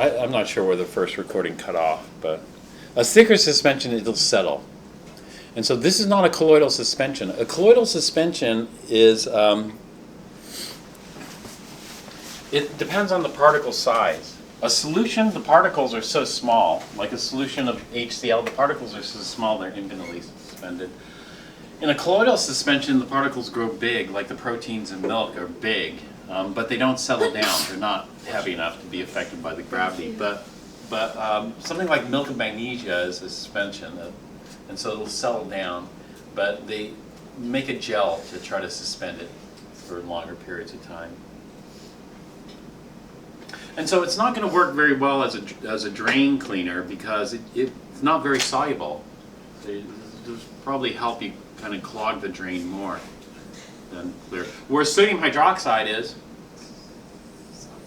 I'm not sure where the first recording cut off, but a thicker suspension, it'll settle. And so this is not a colloidal suspension. A colloidal suspension is, it depends on the particle size. A solution, the particles are so small, like a solution of HCl, the particles are so small they're infinitely suspended. In a colloidal suspension, the particles grow big, like the proteins in milk are big, but they don't settle down. They're not heavy enough to be affected by the gravity. But something like milk of magnesia is a suspension, and so it'll settle down, but they make a gel to try to suspend it for longer periods of time. And so it's not going to work very well as a drain cleaner because it's not very soluble. It'll probably help you kind of clog the drain more than clear. Whereas sodium hydroxide is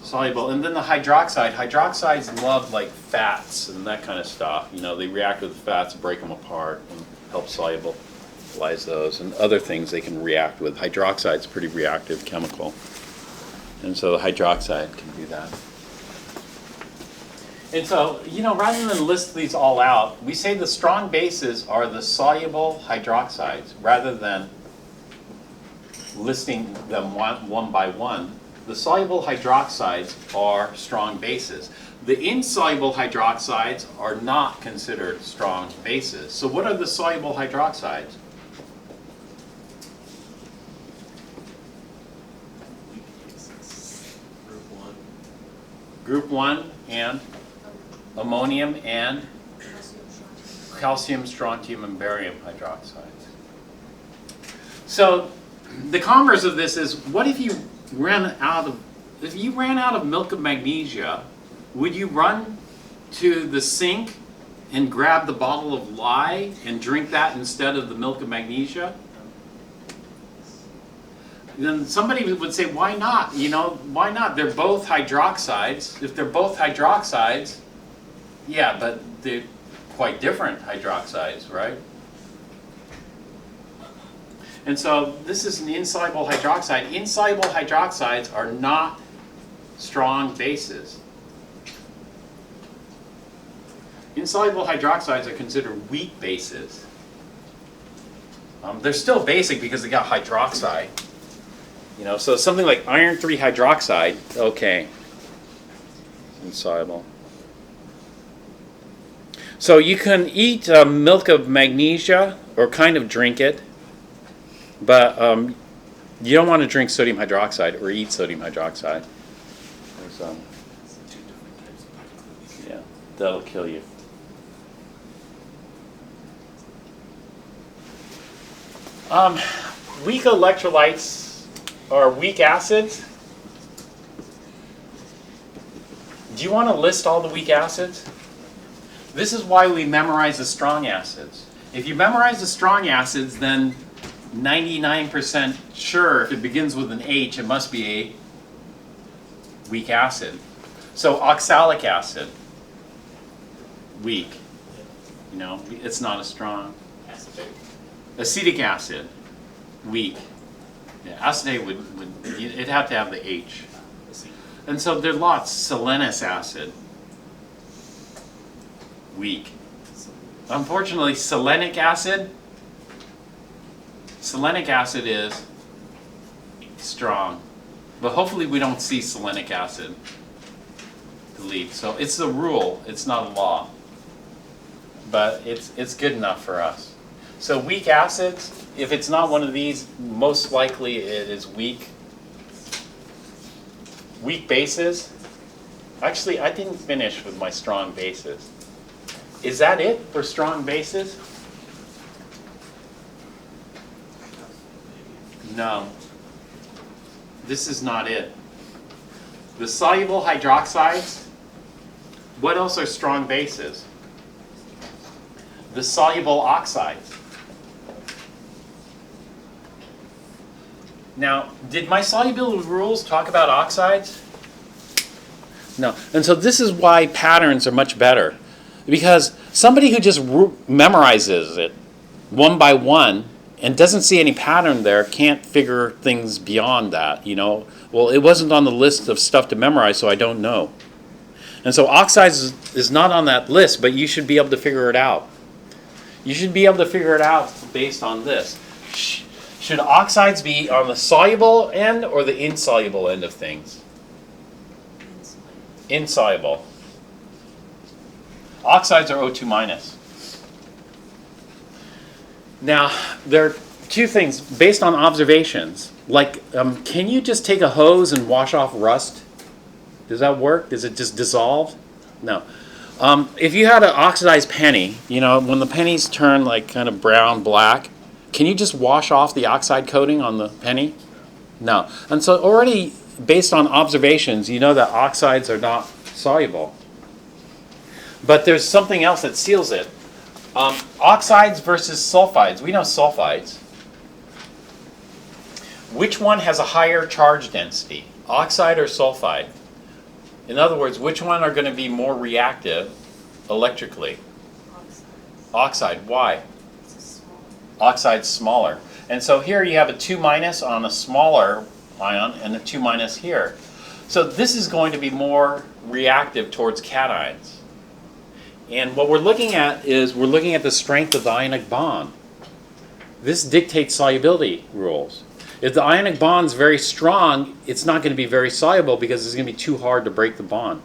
soluble. And then the hydroxides love like fats and that kind of stuff. You know, they react with fats, break them apart, and help solubilize those. And other things they can react with. Hydroxide's a pretty reactive chemical. And so the hydroxide can do that. And so, you know, rather than list these all out, we say the strong bases are the soluble hydroxides, rather than listing them one by one. The soluble hydroxides are strong bases. The insoluble hydroxides are not considered strong bases. So what are the soluble hydroxides? Group 1 and ammonium and calcium, strontium, and barium hydroxides. So the converse of this is, what if you ran out of milk of magnesia, would you run to the sink and grab the bottle of lye and drink that instead of the milk of magnesia? Then somebody would say, why not? You know, why not? They're both hydroxides. If they're both hydroxides, yeah, but they're quite different hydroxides, right? And so this is an insoluble hydroxide. Insoluble hydroxides are not strong bases. Insoluble hydroxides are considered weak bases. They're still basic because they got hydroxide. You know, so something like iron 3 hydroxide, okay, insoluble. So you can eat milk of magnesia, or kind of drink it, but you don't want to drink sodium hydroxide or eat sodium hydroxide. Yeah, that'll kill you. Weak electrolytes are weak acids. Do you want to list all the weak acids? This is why we memorize the strong acids. If you memorize the strong acids, then 99% sure if it begins with an H, it must be a weak acid. So oxalic acid, weak. You know, it's not as strong. Acetic acid, weak. Yeah, acetate would it'd have to have the H. And so there are lots. Selenous acid, weak. Unfortunately, selenic acid is strong. But hopefully we don't see selenic acid leak. So it's a rule, it's not a law. But it's good enough for us. So weak acids, if it's not one of these, most likely it is weak. Weak bases. Actually, I didn't finish with my strong bases. Is that it for strong bases? No. This is not it. The soluble hydroxides, what else are strong bases? The soluble oxides. Now, did my solubility rules talk about oxides? No. And so this is why patterns are much better. Because somebody who just memorizes it one by one and doesn't see any pattern there can't figure things beyond that, you know. Well, it wasn't on the list of stuff to memorize, so I don't know. And so oxides is not on that list, but you should be able to figure it out. You should be able to figure it out based on this. Should oxides be on the soluble end or the insoluble end of things? Insoluble. Oxides are O2 minus. Now, there are two things based on observations. Like, can you just take a hose and wash off rust? Does that work? Does it just dissolve? No. If you had an oxidized penny, you know, when the pennies turn like kind of brown, black, can you just wash off the oxide coating on the penny? No. And so already, based on observations, you know that oxides are not soluble. But there's something else that seals it. Oxides versus sulfides. We know sulfides. Which one has a higher charge density? Oxide or sulfide? In other words, which one are going to be more reactive electrically? Oxide. Why? Oxide's smaller. And so here you have a 2 minus on a smaller ion and a 2 minus here. So this is going to be more reactive towards cations. And what we're looking at is we're looking at the strength of the ionic bond. This dictates solubility rules. If the ionic bond's very strong, it's not going to be very soluble because it's going to be too hard to break the bond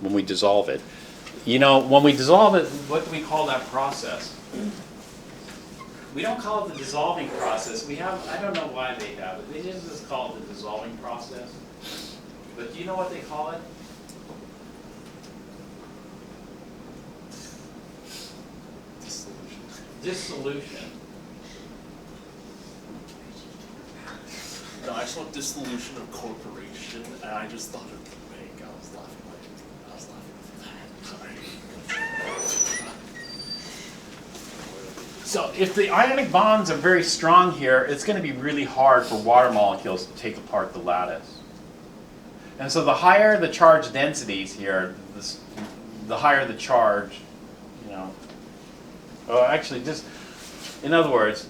when we dissolve it. You know, when we dissolve it, what do we call that process? We don't call it the dissolving process. We have, I don't know why they have it. They just call it the dissolving process. But do you know what they call it? Dissolution. No, I just want dissolution of corporation, and I just thought of the bank. I was laughing at that. Sorry. So if the ionic bonds are very strong here, it's going to be really hard for water molecules to take apart the lattice. And so the higher the charge densities here, the higher the charge, you know. Well, actually, just in other words,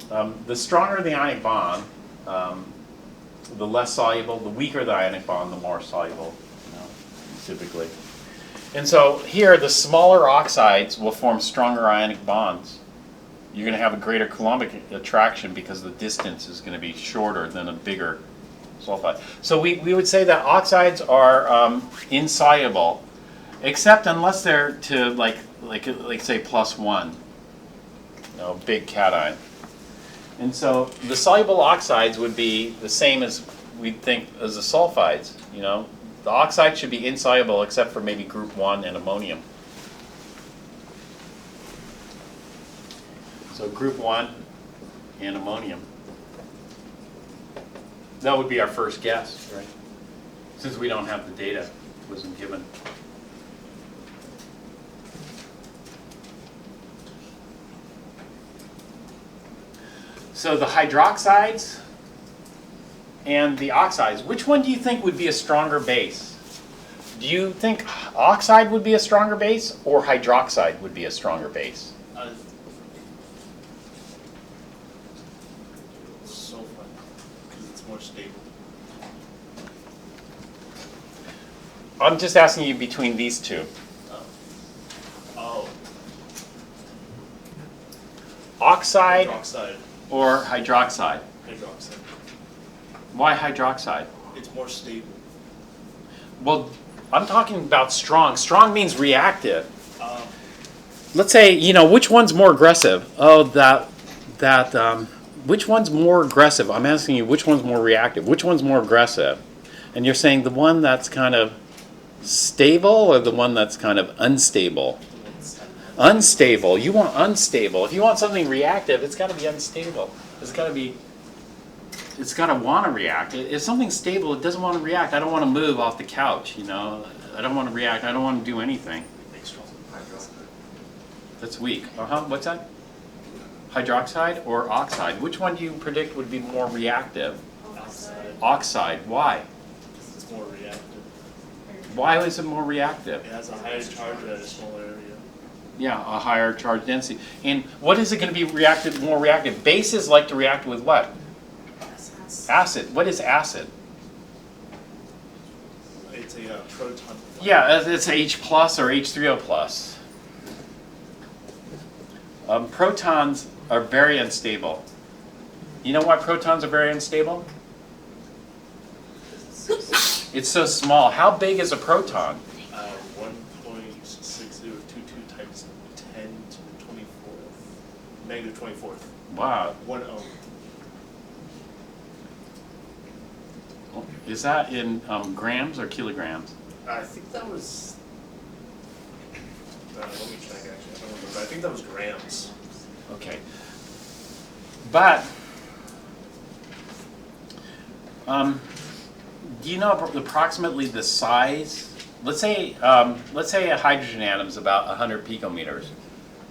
the stronger the ionic bond, the less soluble. The weaker the ionic bond, the more soluble, you know, typically. And so here, the smaller oxides will form stronger ionic bonds. You're going to have a greater coulombic attraction because the distance is going to be shorter than a bigger sulfide. So we would say that oxides are insoluble, except unless they're to like say +1, you know, big cation. And so the soluble oxides would be the same as we'd think as the sulfides. You know, the oxide should be insoluble except for maybe group 1 and ammonium. So group 1 and ammonium. That would be our first guess, right? Since we don't have the data, it wasn't given. So the hydroxides and the oxides, which one do you think would be a stronger base? Do you think oxide would be a stronger base or hydroxide would be a stronger base? Sulfide, because it's more stable. I'm just asking you between these two. Oh. Oxide Hydroxide. or hydroxide? Hydroxide. Why hydroxide? It's more stable. Well, I'm talking about strong. Strong means reactive. Let's say, you know, which one's more aggressive? Oh, which one's more aggressive? I'm asking you, which one's more reactive? Which one's more aggressive? And you're saying the one that's kind of stable or the one that's kind of unstable? Unstable. You want unstable. If you want something reactive, it's got to be unstable. It's got to want to react. If something's stable, it doesn't want to react. I don't want to move off the couch, you know. I don't want to react. I don't want to do anything. That's weak. What's that? Hydroxide or oxide? Which one do you predict would be more reactive? Oxide. Oxide. Why? It's more reactive. Why is it more reactive? It has a higher charge at a smaller area. Yeah, a higher charge density. And what is it going to be more reactive? Bases like to react with what? Acid. Acid. What is acid? It's it's a proton. Yeah, it's H plus or H3O plus. Protons are very unstable. You know why protons are very unstable? It's so small. How big is a proton? 1.6022 times 10 to the 24th, negative 24th. Wow. 1 ohm. Is that in grams or kilograms? I think that was. Let me check actually. I don't remember. I think that was grams. Okay. But do you know approximately the size? Let's say a hydrogen atom is about 100 picometers.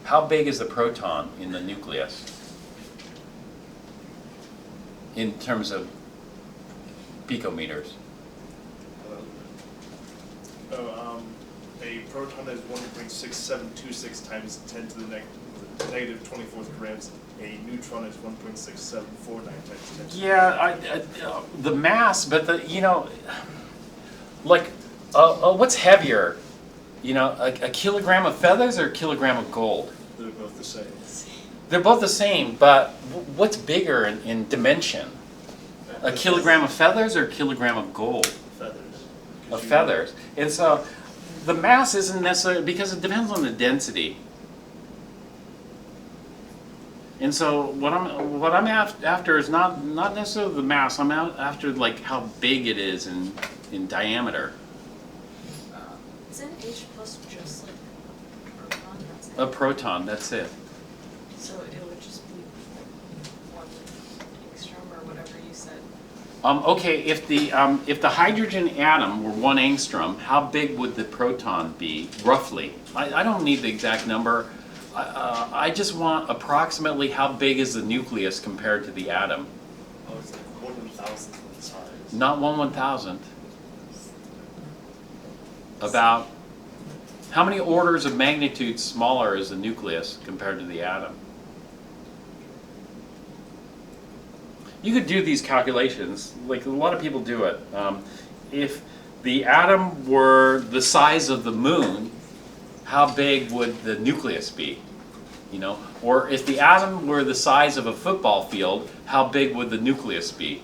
How big is the proton in the nucleus in terms of picometers? A proton is 1.6726 times 10 to the negative 24th grams. A neutron is 1.6749 times 10 to Yeah, the mass, but what's heavier? A kilogram of feathers or a kilogram of gold? They're both the same. They're both the same, but what's bigger in dimension? A kilogram of feathers or a kilogram of gold? Feathers. Of feathers. And so the mass isn't necessarily, because it depends on the density. And so what I'm after is not necessarily the mass. I'm after like how big it is in diameter. Isn't H plus just like proton? That's it. A proton, that's it. So it would just be like 1 angstrom or whatever you said. Okay, if the hydrogen atom were 1 angstrom, how big would the proton be roughly? I don't need the exact number. I just want approximately how big is the nucleus compared to the atom. Oh, it's like 1/1000th the size. Not 1/1000th. About how many orders of magnitude smaller is the nucleus compared to the atom? You could do these calculations, like a lot of people do it. If the atom were the size of the moon, how big would the nucleus be? Or if the atom were the size of a football field, how big would the nucleus be?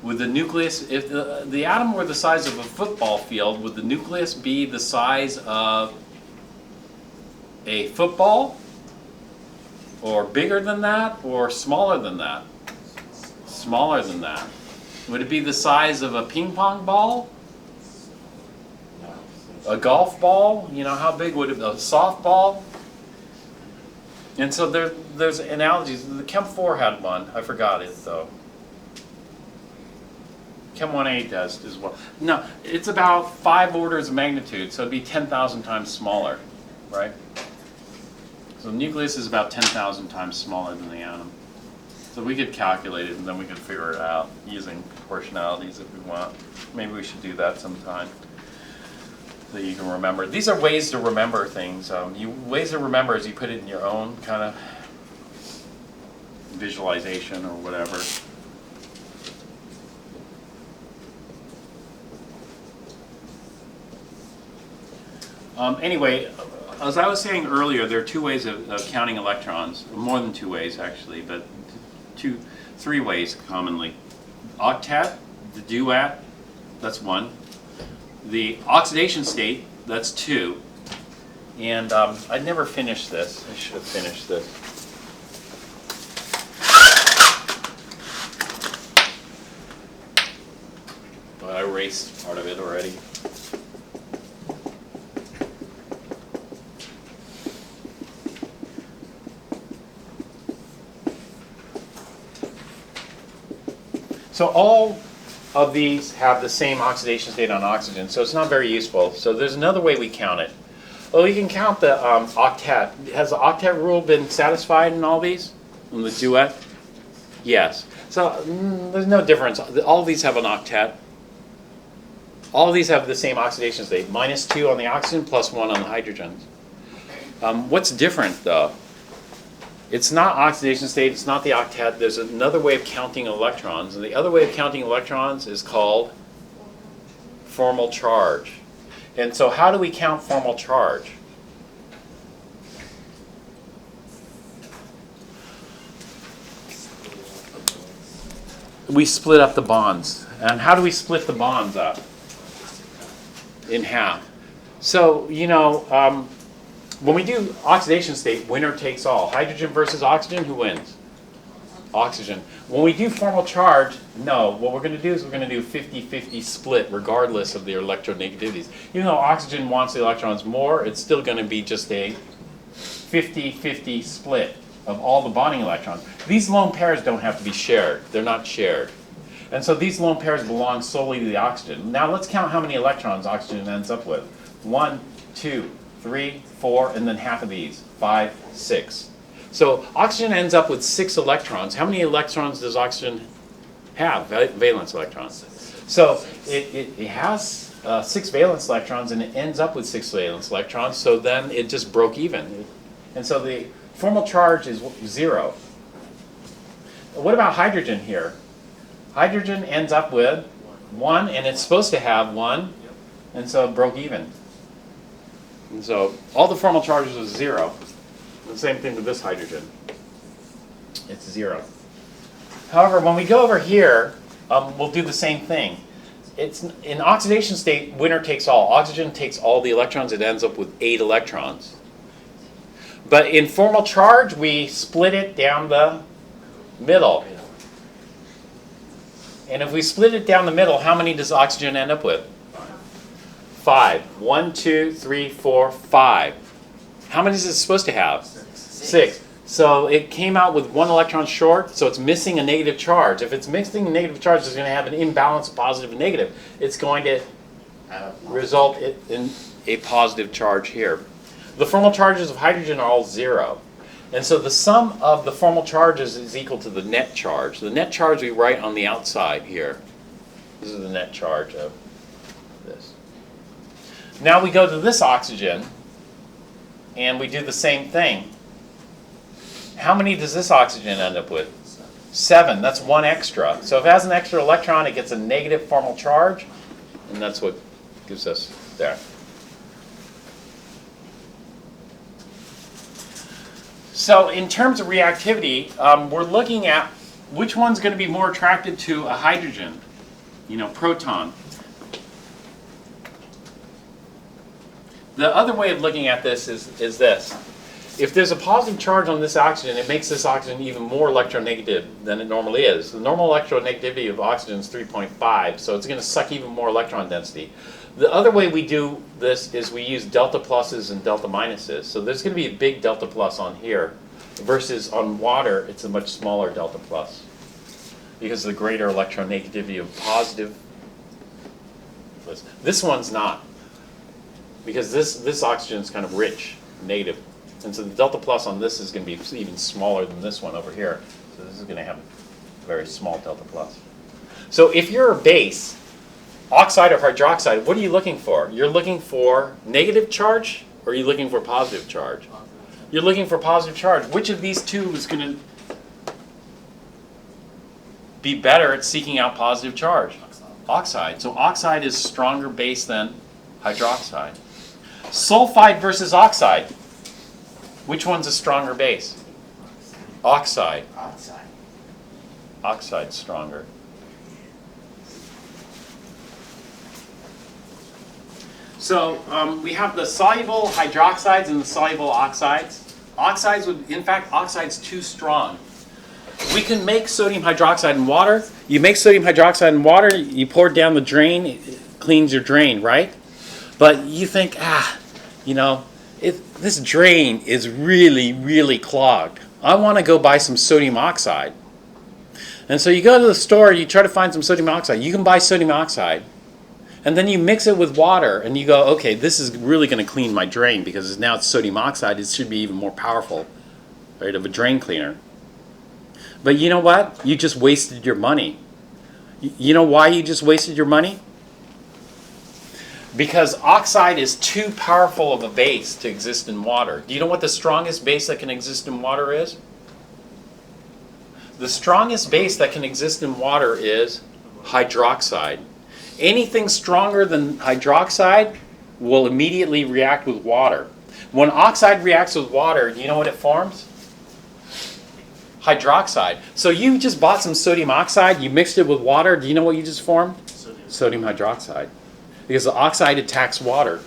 Would the nucleus, if the atom were the size of a football field, would the nucleus be the size of a football? Or bigger than that? Or smaller than that? Smaller than that. Would it be the size of a ping pong ball? A golf ball? How big would it be? A softball? And so there's analogies. The Chem 4 had one. I forgot it though. Chem 1A does as well. No, it's about 5 orders of magnitude, so it'd be 10,000 times smaller, right? So the nucleus is about 10,000 times smaller than the atom. So we could calculate it and then we could figure it out using proportionalities if we want. Maybe we should do that sometime so you can remember. These are ways to remember things. Ways to remember is you put it in your own kind of visualization or whatever. Anyway, as I was saying earlier, there are 2 ways of counting electrons. More than 2 ways, actually, but 3 ways commonly. Octet, the duet, that's 1. The oxidation state, that's 2. And I never finished this. I should have finished this. But I erased part of it already. So all of these have the same oxidation state on oxygen, so it's not very useful. So there's another way we count it. Well, you can count the octet. Has the octet rule been satisfied in all these? In the duet? Yes. So there's no difference. All of these have an octet. All of these have the same oxidation state. -2 on the oxygen, +1 on the hydrogens. What's different, though? It's not oxidation state, it's not the octet. There's another way of counting electrons, and the other way of counting electrons is called formal charge. And so how do we count formal charge? We split up the bonds. And how do we split the bonds up? In half. So, you know, when we do oxidation state, winner takes all. Hydrogen versus oxygen, who wins? Oxygen. When we do formal charge, no. What we're going to do is we're going to do 50-50 split regardless of the electronegativities. Even though oxygen wants the electrons more, it's still going to be just a 50-50 split of all the bonding electrons. These lone pairs don't have to be shared. They're not shared. And so these lone pairs belong solely to the oxygen. Now let's count how many electrons oxygen ends up with. 1, 2, 3, 4, and then half of these. 5, 6. So oxygen ends up with 6 electrons. How many electrons does oxygen have, valence electrons? So it has 6 valence electrons, and it ends up with 6 valence electrons, so then it just broke even. And so the formal charge is 0. What about hydrogen here? Hydrogen ends up with 1, and it's supposed to have 1, and so it broke even. And so all the formal charges are 0. The same thing with this hydrogen. It's 0. However, when we go over here, we'll do the same thing. It's in oxidation state, winner takes all. Oxygen takes all the electrons. It ends up with 8 electrons. But in formal charge, we split it down the middle. And if we split it down the middle, how many does oxygen end up with? 5. 1, 2, 3, 4, 5. How many is it supposed to have? 6. So it came out with 1 electron short, so it's missing a negative charge. If it's missing a negative charge, it's going to have an imbalance of positive and negative. It's going to result in a positive charge here. The formal charges of hydrogen are all 0. And so the sum of the formal charges is equal to the net charge. The net charge we write on the outside here. This is the net charge of this. Now we go to this oxygen, and we do the same thing. How many does this oxygen end up with? 7. That's 1 extra. So if it has an extra electron, it gets a negative formal charge, and that's what gives us there. So in terms of reactivity, we're looking at which one's going to be more attracted to a hydrogen, proton. The other way of looking at this is this. If there's a positive charge on this oxygen, it makes this oxygen even more electronegative than it normally is. The normal electronegativity of oxygen is 3.5, so it's going to suck even more electron density. The other way we do this is we use delta pluses and delta minuses. So there's going to be a big delta plus on here, versus on water, it's a much smaller delta plus because of the greater electronegativity of positive. This one's not, because this oxygen is kind of rich, negative. And so the delta plus on this is going to be even smaller than this one over here. So this is going to have a very small delta plus. So if you're a base, oxide or hydroxide, what are you looking for? You're looking for negative charge, or are you looking for positive charge? You're looking for positive charge. Which of these two is going to be better at seeking out positive charge? Oxide. So oxide is stronger base than hydroxide. Sulfide versus oxide. Which one's a stronger base? Oxide. Oxide's stronger. So we have the soluble hydroxides and the soluble oxides. Oxides would, in fact, oxide's too strong. We can make sodium hydroxide in water. You make sodium hydroxide in water, you pour it down the drain, it cleans your drain, right? But you think, this drain is really, really clogged. I want to go buy some sodium oxide. And so you go to the store, you try to find some sodium oxide. You can buy sodium oxide. And then you mix it with water, and you go, okay, this is really going to clean my drain, because now it's sodium oxide. It should be even more powerful, right, of a drain cleaner. But you know what? You just wasted your money. You know why you just wasted your money? Because oxide is too powerful of a base to exist in water. Do you know what the strongest base that can exist in water is? The strongest base that can exist in water is hydroxide. Anything stronger than hydroxide will immediately react with water. When oxide reacts with water, do you know what it forms? Hydroxide. So you just bought some sodium oxide, you mixed it with water, do you know what you just formed? Sodium hydroxide. Because the oxide attacks water.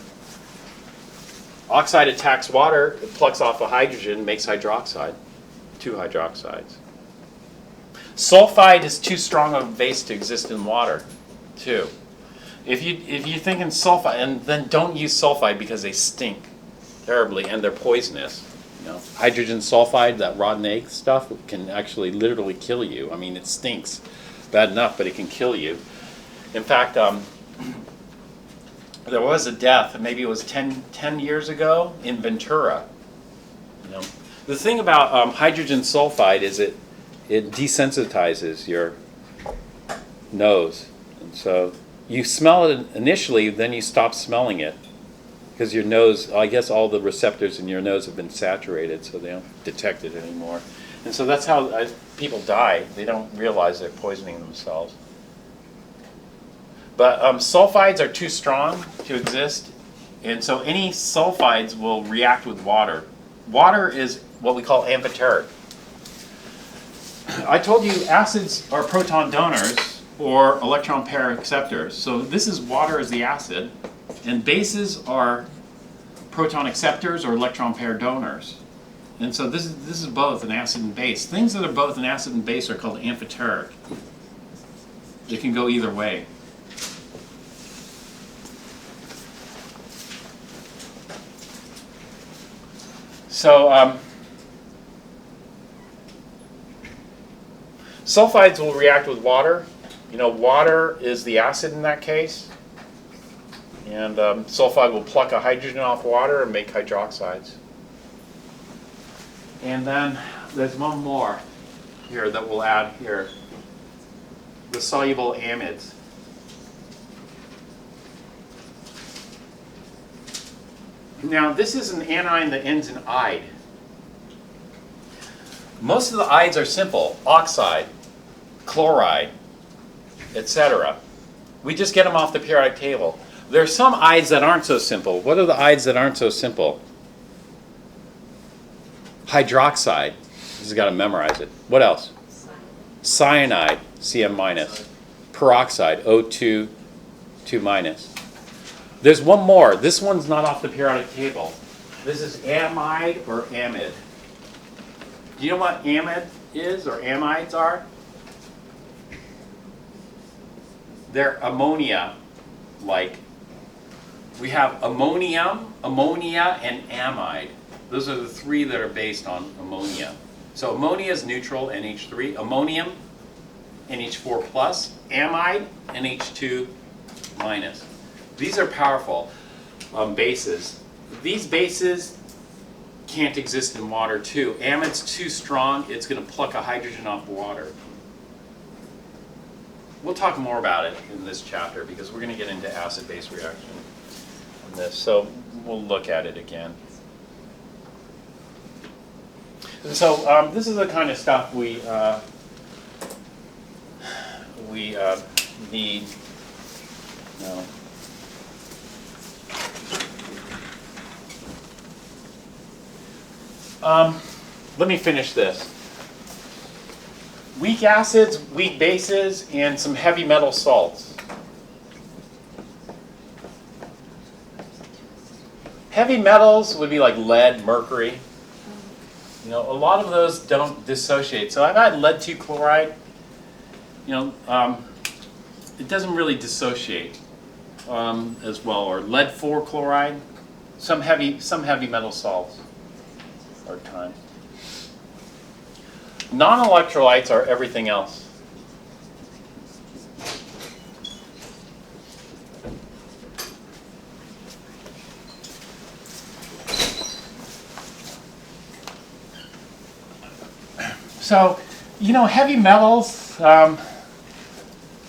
Oxide attacks water, it plucks off a hydrogen, makes hydroxide. 2 hydroxides. Sulfide is too strong of a base to exist in water, too. If you're thinking sulfide, and then don't use sulfide because they stink terribly and they're poisonous. You know, hydrogen sulfide, that rotten egg stuff, can actually literally kill you. I mean, it stinks bad enough, but it can kill you. In fact, there was a death, maybe it was 10 years ago in Ventura. You know, the thing about hydrogen sulfide is it desensitizes your nose, and so you smell it initially, then you stop smelling it because your nose, I guess all the receptors in your nose have been saturated, so they don't detect it anymore. And so that's how people die. They don't realize they're poisoning themselves. But sulfides are too strong to exist, and so any sulfides will react with water. Water is what we call amphoteric. I told you acids are proton donors or electron pair acceptors. So this is water as the acid, and bases are proton acceptors or electron pair donors. And so this is both an acid and base. Things that are both an acid and base are called amphoteric. It can go either way. So sulfides will react with water. You know, water is the acid in that case. And sulfide will pluck a hydrogen off water and make hydroxides. And then there's one more here that we'll add here. The soluble amides. Now this is an anion that ends in "ide." Most of the ides are simple: oxide, chloride, etc. We just get them off the periodic table. There are some ides that aren't so simple. What are the ides that aren't so simple? Hydroxide. You just got to memorize it. What else? Cyanide, Cm minus. Peroxide, O2, 2 minus. There's one more. This one's not off the periodic table. This is amide or amide. Do you know what amide is or amides are? They're ammonia-like. We have ammonium, ammonia, and amide. Those are the 3 that are based on ammonia. So ammonia is neutral, NH3. Ammonium, NH4 plus. Amide, NH2 minus. These are powerful bases. These bases can't exist in water too. Amide's too strong, it's going to pluck a hydrogen off water. We'll talk more about it in this chapter because we're going to get into acid-base reaction in this. So we'll look at it again. And so this is the kind of stuff we need. No. Let me finish this. Weak acids, weak bases, and some heavy metal salts. Heavy metals would be like lead, mercury. You know, a lot of those don't dissociate. So I've had lead 2 chloride. You know, it doesn't really dissociate as well. Or lead 4 chloride. Some heavy metal salts are time. Non-electrolytes are everything else. So, you know, heavy metals.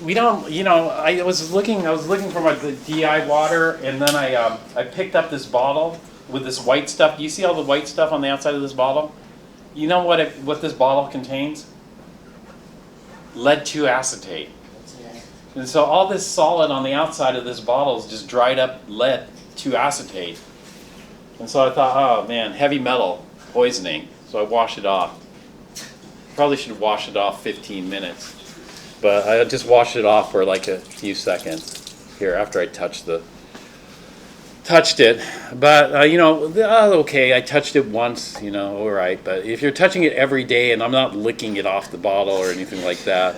We don't. You know, I was looking for my DI water, and then I picked up this bottle with this white stuff. Do you see all the white stuff on the outside of this bottle? You know what this bottle contains? Lead 2 acetate. And so all this solid on the outside of this bottle is just dried up lead 2-acetate. And so I thought, oh man, heavy metal poisoning. So I washed it off. Probably should wash it off 15 minutes. But I just washed it off for like a few seconds here after I touched it. But okay, I touched it once, all right. But if you're touching it every day, and I'm not licking it off the bottle or anything like that,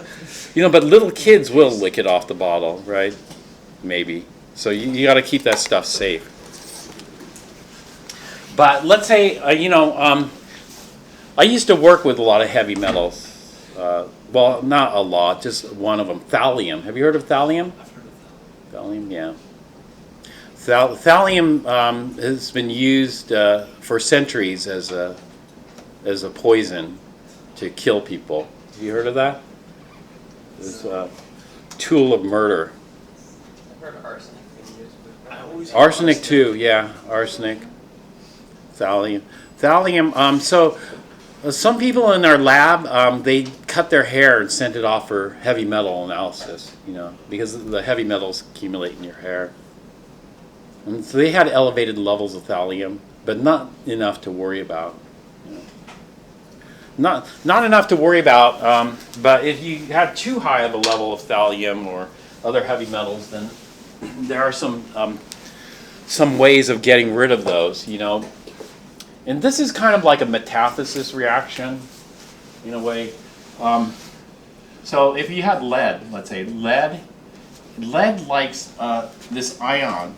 but little kids will lick it off the bottle, right? Maybe. So you got to keep that stuff safe. But let's say, I used to work with a lot of heavy metals. Well, not a lot, just one of them, thallium. Have you heard of thallium? I've heard of that. Thallium, yeah. Thallium has been used for centuries as a poison to kill people. Have you heard of that? It's a tool of murder. I've heard of arsenic being used, but I always hear Arsenic too, yeah. Arsenic, thallium. So some people in our lab, they cut their hair and sent it off for heavy metal analysis, because the heavy metals accumulate in your hair. And so they had elevated levels of thallium, but not enough to worry about. Not enough to worry about, but if you had too high of a level of thallium or other heavy metals, then there are some ways of getting rid of those, And this is kind of like a metathesis reaction, in a way. So if you had lead, let's say lead likes this ion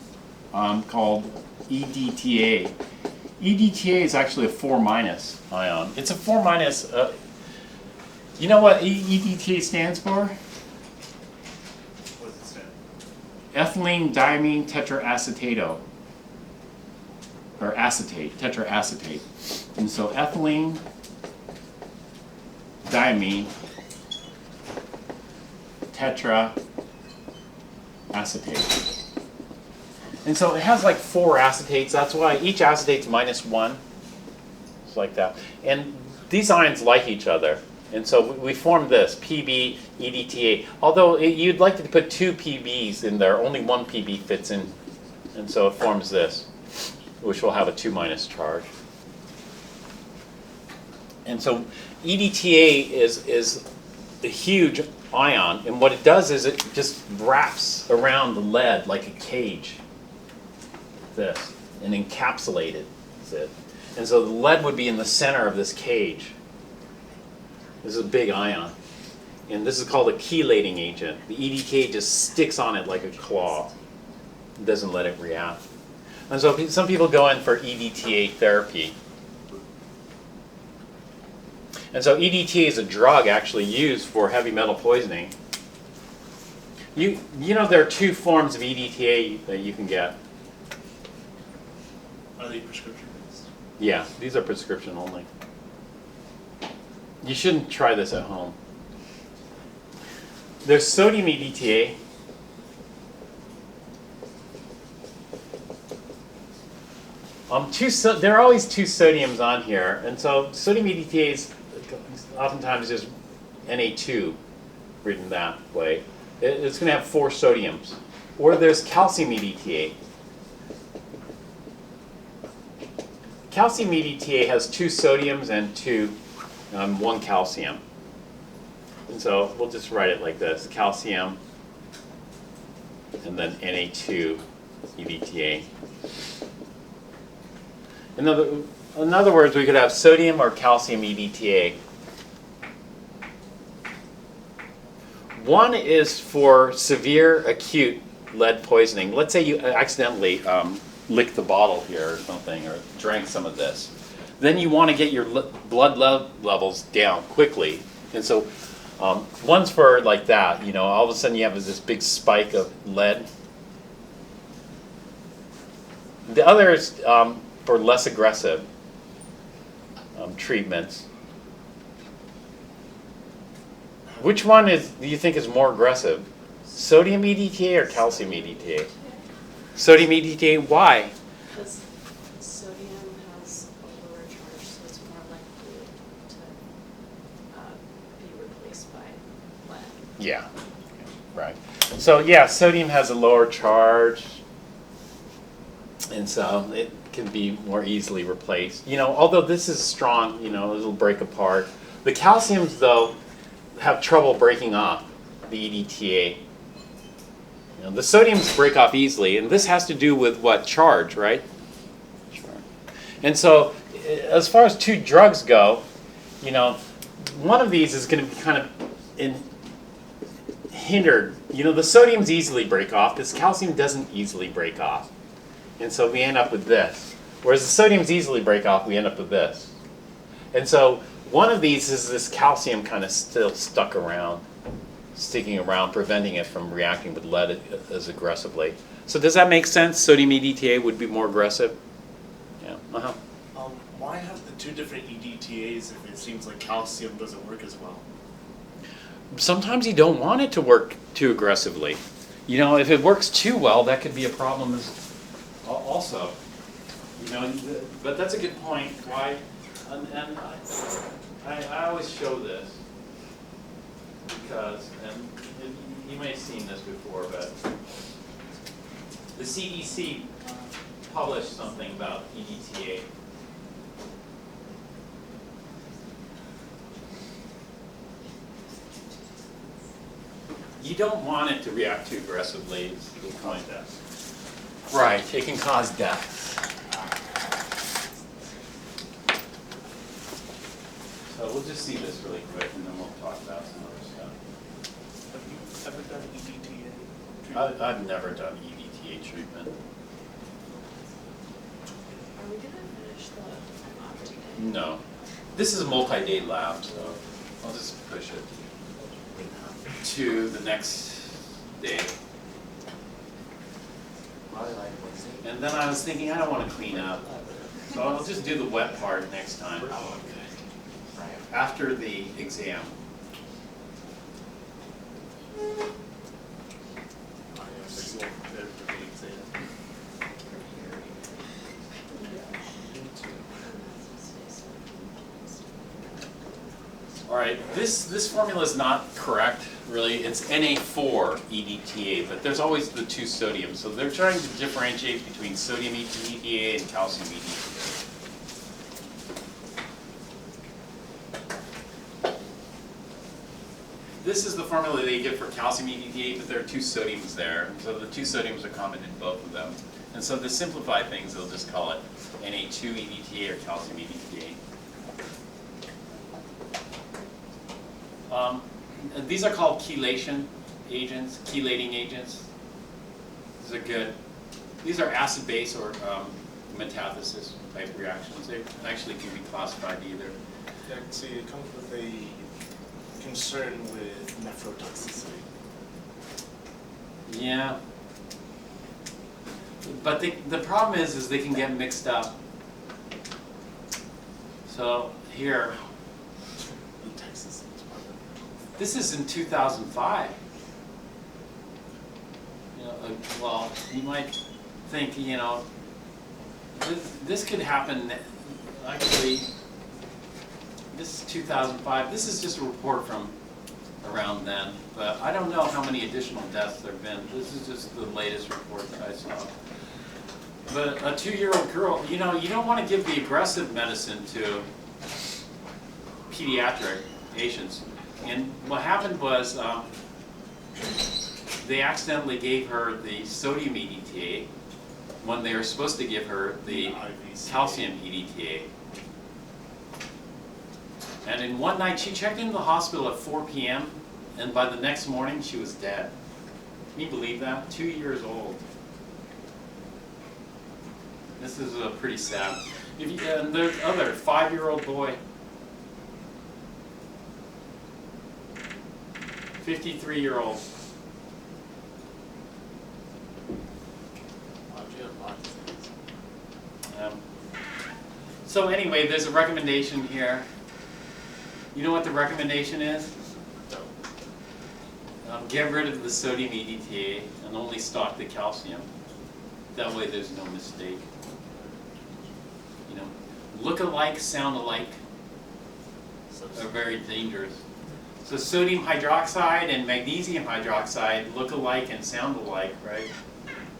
called EDTA. EDTA is actually a 4- ion. It's a 4-. You know what EDTA stands for? What does it stand? Ethylene diamine tetraacetato. Or acetate, tetraacetate. And so ethylene diamine tetraacetate. And so it has like 4 acetates. That's why each acetate's -1. It's like that. And these ions like each other. And so we formed this, PB, EDTA. Although you'd like to put 2 PBs in there, only 1 PB fits in. And so it forms this, which will have a 2- charge. And so EDTA is a huge ion. And what it does is it just wraps around the lead like a cage. This and encapsulated it. And so the lead would be in the center of this cage. This is a big ion. And this is called a chelating agent. The EDTA just sticks on it like a claw. It doesn't let it react. And so some people go in for EDTA therapy. And so EDTA is a drug actually used for heavy metal poisoning. You know there are 2 forms of EDTA that you can get. Are they prescription based? Yeah, these are prescription only. You shouldn't try this at home. There's sodium EDTA. There are always 2 sodiums on here, and so sodium EDTA is oftentimes just Na2 written that way. It's going to have 4 sodiums. Or there's calcium EDTA. Calcium EDTA has 2 sodiums and 1 calcium. And so we'll just write it like this, calcium and then Na2 EDTA. In other words, we could have sodium or calcium EDTA. One is for severe acute lead poisoning. Let's say you accidentally licked the bottle here or something, or drank some of this. Then you want to get your blood levels down quickly. And so one's for like that, all of a sudden you have this big spike of lead. The other is for less aggressive treatments. Which one do you think is more aggressive? Sodium EDTA or calcium EDTA? Sodium EDTA, why? Because sodium has a lower charge, so it's more likely to be replaced by lead. Yeah, right. So yeah, sodium has a lower charge, and so it can be more easily replaced. Although this is strong, it'll break apart. The calciums, though, have trouble breaking off the EDTA. The sodiums break off easily, and this has to do with what? Charge, right? Sure. And so, as far as two drugs go, one of these is going to be kind of hindered. The sodiums easily break off. This calcium doesn't easily break off. And so we end up with this. Whereas the sodiums easily break off, we end up with this. And so one of these is this calcium kind of still sticking around, preventing it from reacting with lead as aggressively. So does that make sense? Sodium EDTA would be more aggressive? Yeah. Uh-huh. Why have the two different EDTAs if it seems like calcium doesn't work as well? Sometimes you don't want it to work too aggressively. If it works too well, that could be a problem also. But that's a good point. Why? And I always show this because, and you may have seen this before, but the CDC published something about EDTA. You don't want it to react too aggressively, is the point. Right, it can cause death. So we'll just see this really quick, and then we'll talk about some other stuff. Have you ever done EDTA? I've never done EDTA treatment. Are we gonna finish the lab today? No. This is a multi-day lab, so I'll just push it to the next day. And then I was thinking, I don't want to clean up, so I'll just do the wet part next time. After the exam. All right, this formula is not correct, really. It's Na4 EDTA, but there's always the two sodiums. So they're trying to differentiate between sodium EDTA and calcium EDTA. This is the formula they give for calcium EDTA, but there are two sodiums there. So the two sodiums are common in both of them. And so to simplify things, they'll just call it Na2 EDTA or calcium EDTA. These are called chelating agents. These are good. These are acid-base or metathesis type reactions. They actually can be classified either. Yeah, see, it comes with a concern with nephrotoxicity. Yeah. But the problem is they can get mixed up. So here, this is in 2005. Well, you might think, this could happen. Actually, this is 2005. This is just a report from around then, but I don't know how many additional deaths there have been. This is just the latest report that I saw. But a 2-year-old girl, you don't want to give the aggressive medicine to pediatric patients. And what happened was they accidentally gave her the sodium EDTA when they were supposed to give her the calcium EDTA. And in one night, she checked into the hospital at 4 p.m. and by the next morning, she was dead. Can you believe that? 2 years old. This is pretty sad. And there's other 5-year-old boy. 53-year-old. So anyway, there's a recommendation here. You know what the recommendation is? Get rid of the sodium EDTA and only stock the calcium. That way there's no mistake. Look alike, sound alike are very dangerous. So sodium hydroxide and magnesium hydroxide look alike and sound alike, right?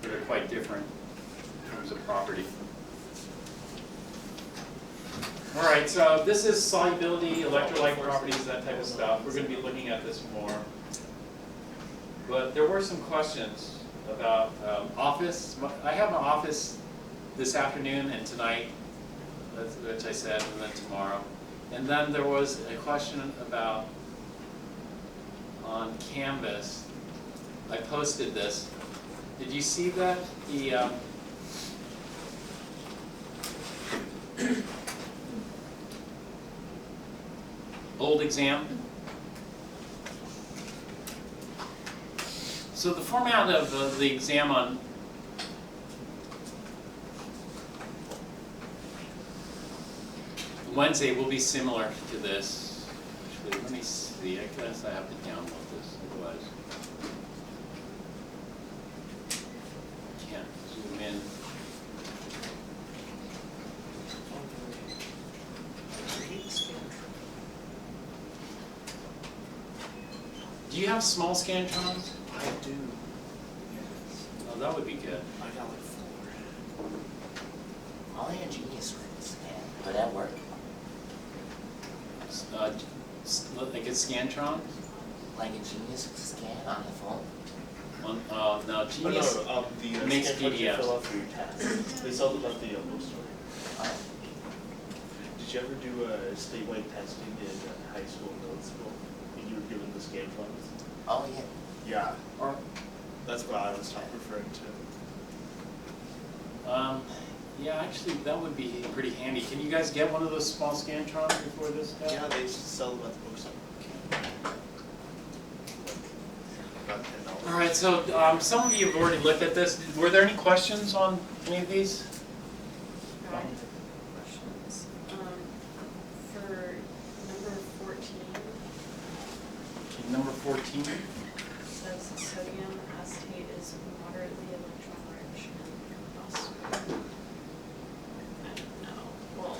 But they're quite different in terms of property. All right, so this is solubility, electrolyte properties, that type of stuff. We're going to be looking at this more. But there were some questions about office. I have an office this afternoon and tonight, which I said, and then tomorrow. And then there was a question about on Canvas. I posted this. Did you see that? The old exam. So the format of the exam on Wednesday will be similar to this. Actually, let me see. I guess I have to download this. Otherwise, can't zoom in. Do you have small scantrons? I do. Yes. Oh, that would be good. I got like 4. Only a genius would scan. Would that work? Like a scantron? Like a genius would scan on the phone? No, Oh, Genius. no, the makes scan cards you PDFs. fill out for your tasks. They sell them at the bookstore. Oh. Did you ever do statewide testing in high school and middle school? And you were given the scan funds? Oh, yeah. Yeah, Or, that's what I was referring to. yeah, actually, that would be pretty handy. Can you guys get one of those small scantrons before this? Yeah, they sell them at the bookstore. About $10. All right, so some of you have already looked at this. Were there any questions on any of these? I have questions. For number 14, Okay, number 14. says sodium acetate is moderately electron rich and phosphate. I don't know. Well,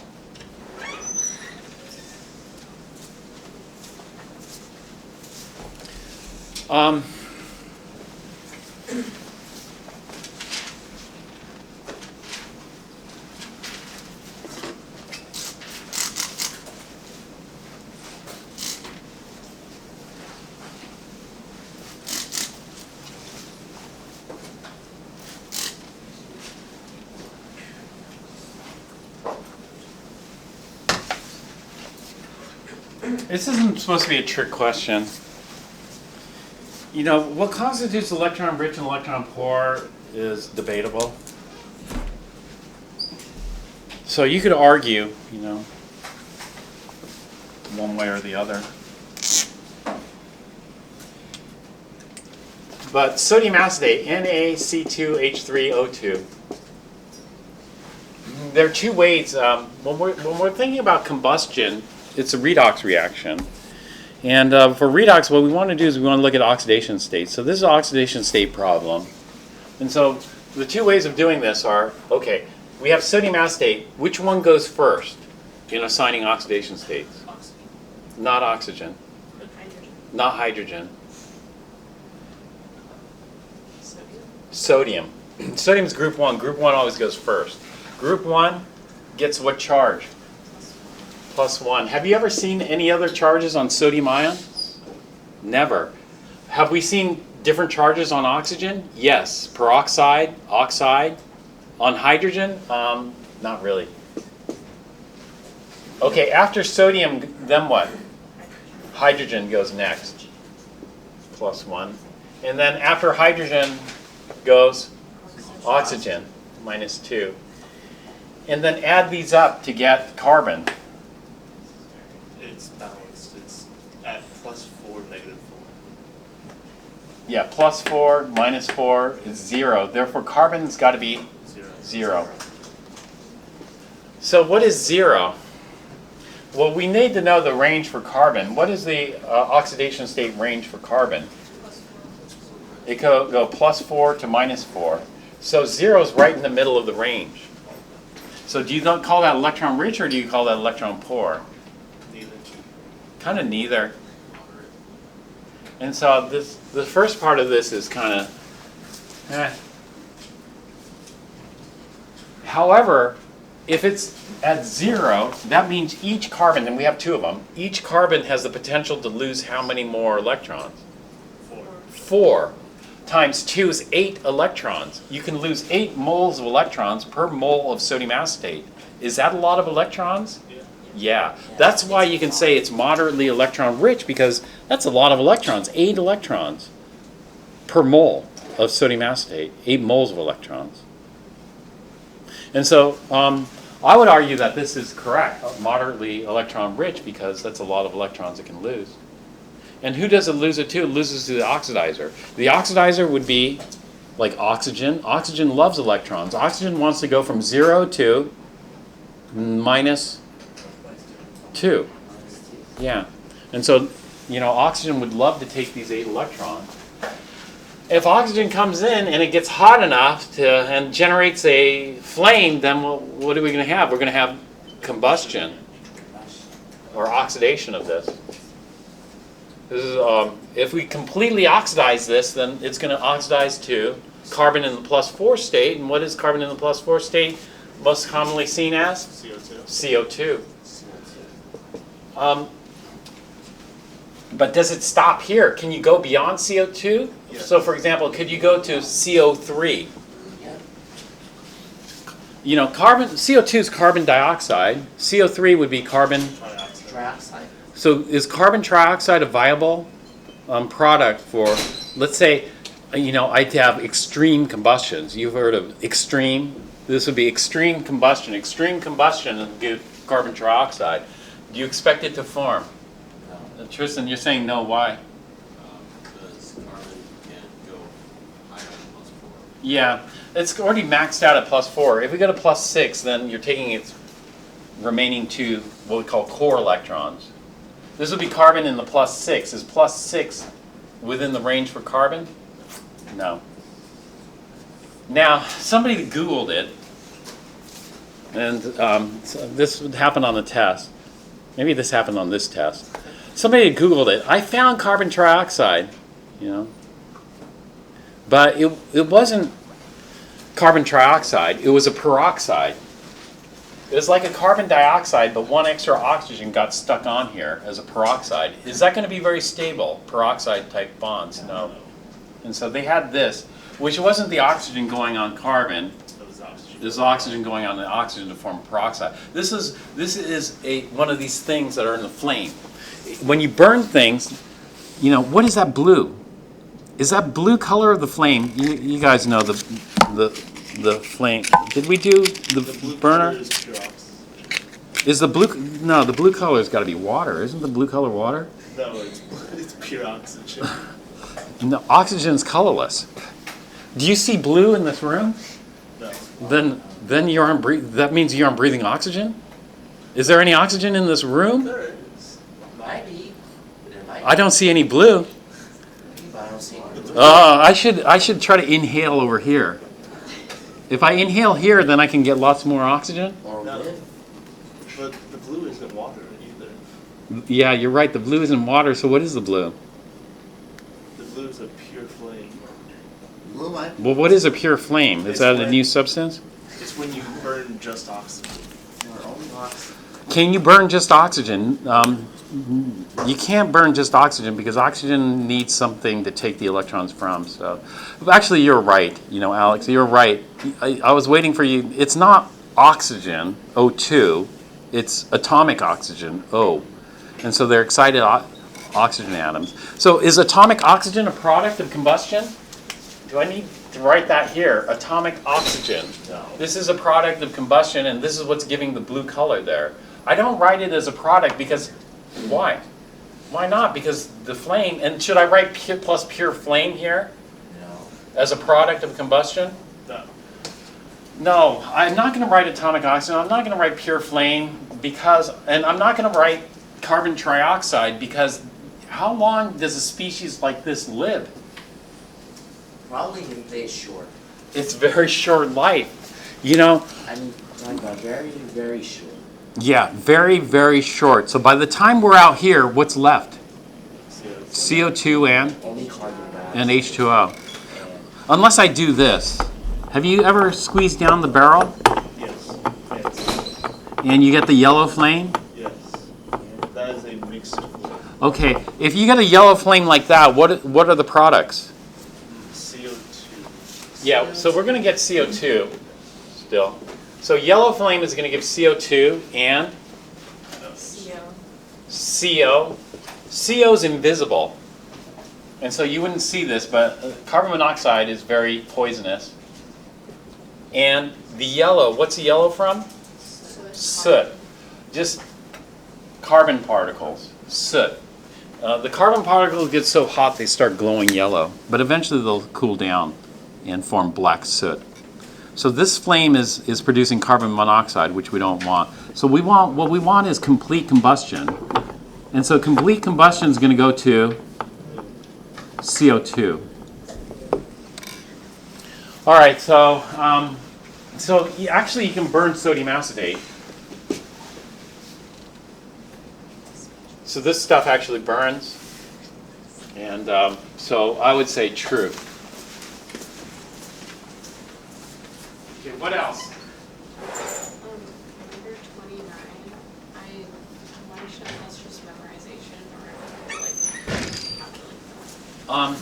This isn't supposed to be a trick question. You know, what constitutes electron rich and electron poor is debatable. So you could argue, you know, one way or the other. But sodium acetate, NaC2H3O2. There are two ways. When we're thinking about combustion, it's a redox reaction. And for redox, what we want to do is we want to look at oxidation state. So this is an oxidation state problem. And so the two ways of doing this are, okay, we have sodium acetate. Which one goes first in assigning oxidation states? Oxygen. Not oxygen, hydrogen, not hydrogen. sodium. Sodium. Sodium is group 1. Group 1 always goes first. Group 1 gets what charge? +1. Have you ever seen any other charges on sodium ion? Never. Have we seen different charges on oxygen? Yes. Peroxide, oxide. On hydrogen? Not really. Okay, after sodium, then what? Hydrogen goes next. +1. And then after hydrogen goes oxygen, -2. And then add these up to get carbon. It's balanced. It's at +4, -4. Yeah, +4, -4 is 0. Therefore, carbon's got to be 0. So what is 0? Well, we need to know the range for carbon. What is the oxidation state range for carbon? It could go +4 to -4. So 0 is right in the middle of the range. So do you not call that electron rich or do you call that electron poor? Neither. Kind of neither. And so the first part of this is kind of, However, if it's at 0, that means each carbon, and we have 2 of them, each carbon has the potential to lose how many more electrons? 4 times 2 is 8 electrons. You can lose 8 moles of electrons per mole of sodium acetate. Is that a lot of electrons? Yeah. That's why you can say it's moderately electron rich, because that's a lot of electrons. 8 electrons per mole of sodium acetate. 8 moles of electrons. And so I would argue that this is correct, moderately electron rich, because that's a lot of electrons it can lose. And who does it lose it to? It loses to the oxidizer. The oxidizer would be like oxygen. Oxygen loves electrons. Oxygen wants to go from 0 to minus 2. Yeah. And so, oxygen would love to take these 8 electrons. If oxygen comes in and it gets hot enough and generates a flame, then what are we going to have? We're going to have combustion or oxidation of this. This is, if we completely oxidize this, then it's going to oxidize to carbon in the +4 state. And what is carbon in the +4 state most commonly seen as? CO2. But does it stop here? Can you go beyond CO2? Yeah. So, for example, could you go to CO3? CO2 is carbon dioxide. CO3 would be carbon. Trioxide. So is carbon trioxide a viable product for, let's say, I'd have extreme combustions. You've heard of extreme? This would be extreme combustion. Extreme combustion and give carbon trioxide. Do you expect it to form? No. Tristan, you're saying no, why? Because carbon can't go higher than +4. Yeah, it's already maxed out at +4. If we go to +6, then you're taking its remaining 2, what we call core electrons. This would be carbon in the +6. Is +6 within the range for carbon? No. Now, somebody Googled it, and so this would happen on the test. Maybe this happened on this test. Somebody Googled it. I found carbon trioxide, but it wasn't carbon trioxide. It was a peroxide. It was like a carbon dioxide, but 1 extra oxygen got stuck on here as a peroxide. Is that going to be very stable, peroxide-type bonds? No. And so they had this, which wasn't the oxygen going on carbon. There's oxygen going on the oxygen to form peroxide. This is one of these things that are in the flame. When you burn things, what is that blue? Is that blue color of the flame? You guys know the flame. Did we do the burner? Is the blue? No, the blue color's got to be water. Isn't the blue color water? No, it's pure oxygen. No, oxygen's colorless. Do you see blue in this room? No. Then you aren't that means you aren't breathing oxygen? Is there any oxygen in this room? There is. Might be. There might be. I don't see any blue. But I don't see any blue. I should try to inhale over here. If I inhale here, then I can get lots more oxygen? Or No. wind. But the blue isn't water either. Yeah, you're right. The blue is in water, so what is the blue? The blue is a pure flame. Blue might. Well, what is a pure flame? Is It's that a when- new substance? It's when you burn just oxygen. Or only oxygen. Can you burn just oxygen? You can't burn just oxygen because oxygen needs something to take the electrons from. So, actually, you're right. Alex, you're right. I was waiting for you. It's not oxygen, O2. It's atomic oxygen, O. And so they're excited oxygen atoms. So is atomic oxygen a product of combustion? Do I need to write that here? Atomic oxygen. No. This is a product of combustion, and this is what's giving the blue color there. I don't write it as a product because, why? Why not? Because the flame, and should I write plus pure flame here No. as a product of combustion? No. No, I'm not going to write atomic oxygen. I'm not going to write pure flame and I'm not going to write carbon trioxide because how long does a species like this live? Probably very short. It's very short life. I'm talking about very, very short. Yeah, very, very short. So by the time we're out here, what's left? CO2 only carbon dioxide. and H2O. And Unless I do this. Have you ever squeezed down the barrel Yes, yes, and you get the yellow flame? yes. That is a mixed fluid. Okay, if you get a yellow flame like that, what are the products? CO2. Yeah, so we're going to get CO2 still. So yellow flame is going to give CO2 and CO. CO. CO is invisible. And so you wouldn't see this, but carbon monoxide is very poisonous. And the yellow, what's the yellow from? Soot. Just carbon particles. Soot. The carbon particles get so hot they start glowing yellow, but eventually they'll cool down and form black soot. So this flame is producing carbon monoxide, which we don't want. So what we want is complete combustion. And so complete combustion is going to go to CO2. All right, so actually you can burn sodium acetate. So this stuff actually burns, and so I would say true. Okay, what else? Number 29, I'm not sure if that's just memorization or like calculate.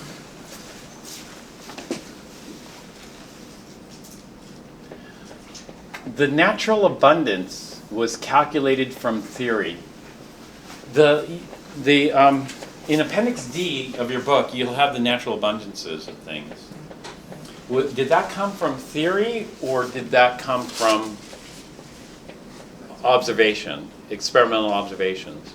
The natural abundance was calculated from theory. In Appendix D of your book, you'll have the natural abundances of things. Did that come from theory, or did that come from observation, experimental observations?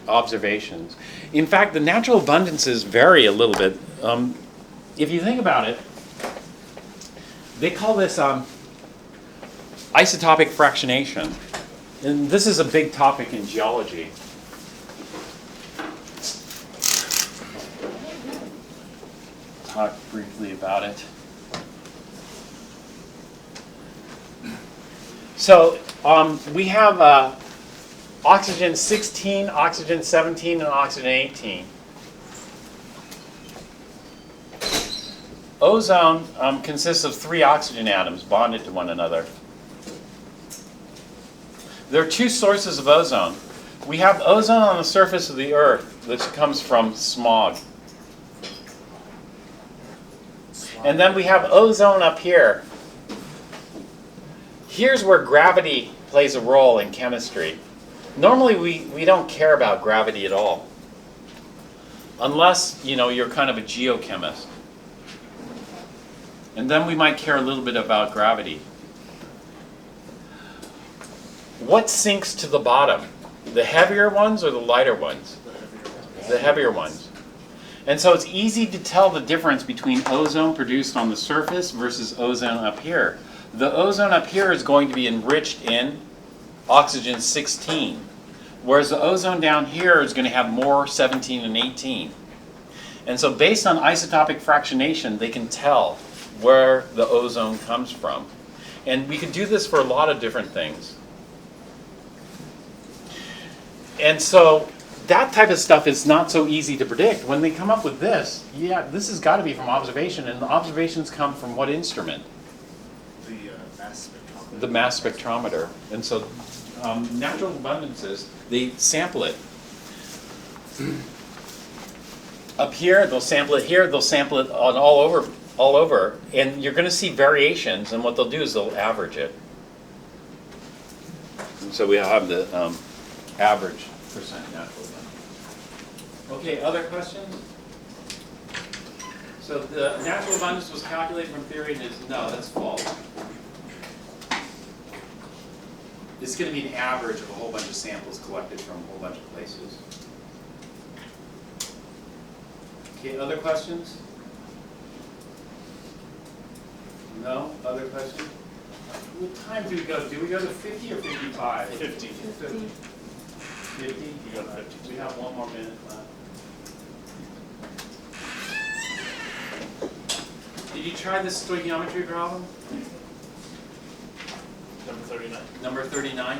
Observations. In fact, the natural abundances vary a little bit. If you think about it, they call this isotopic fractionation. And this is a big topic in geology. Talk briefly about it. So we have oxygen 16, oxygen 17, and oxygen 18. Ozone consists of 3 oxygen atoms bonded to one another. There are 2 sources of ozone. We have ozone on the surface of the Earth, which comes from smog. And then we have ozone up here. Here's where gravity plays a role in chemistry. Normally we don't care about gravity at all, unless you're kind of a geochemist. And then we might care a little bit about gravity. What sinks to the bottom? The heavier ones or the lighter ones? The heavier ones. And so it's easy to tell the difference between ozone produced on the surface versus ozone up here. The ozone up here is going to be enriched in oxygen 16, whereas the ozone down here is going to have more 17 and 18. And so based on isotopic fractionation, they can tell where the ozone comes from. And we could do this for a lot of different things. And so that type of stuff is not so easy to predict. When they come up with this, this has got to be from observation, and the observations come from what instrument? Mass spectrometer. The mass spectrometer. And so natural abundances, they sample it. Up here, they'll sample it here, they'll sample it all over, and you're going to see variations, and what they'll do is they'll average it. And so we have the average percent natural abundance. Okay, other questions? So the natural abundance was calculated from theory, and no, that's false. It's going to be an average of a whole bunch of samples collected from a whole bunch of places. Okay, other questions? No? Other questions? What time do we go? Do we go to 50 or 55? 50. 50? 50? We got 50. We have one more minute left. Did you try this stoichiometry problem? Number 39. Number 39?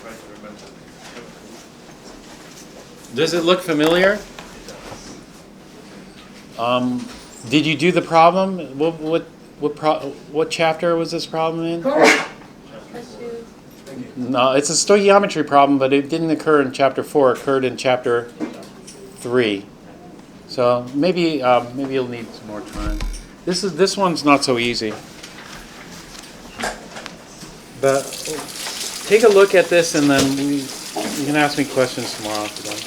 trying to remember. Does it look familiar? It does. Did you do the problem? What chapter was this problem in? No, it's a stoichiometry problem, but it didn't occur in chapter 4. It occurred in chapter 3. So maybe you'll need some more time. This one's not so easy. But take a look at this, and then you can ask me questions tomorrow if you like.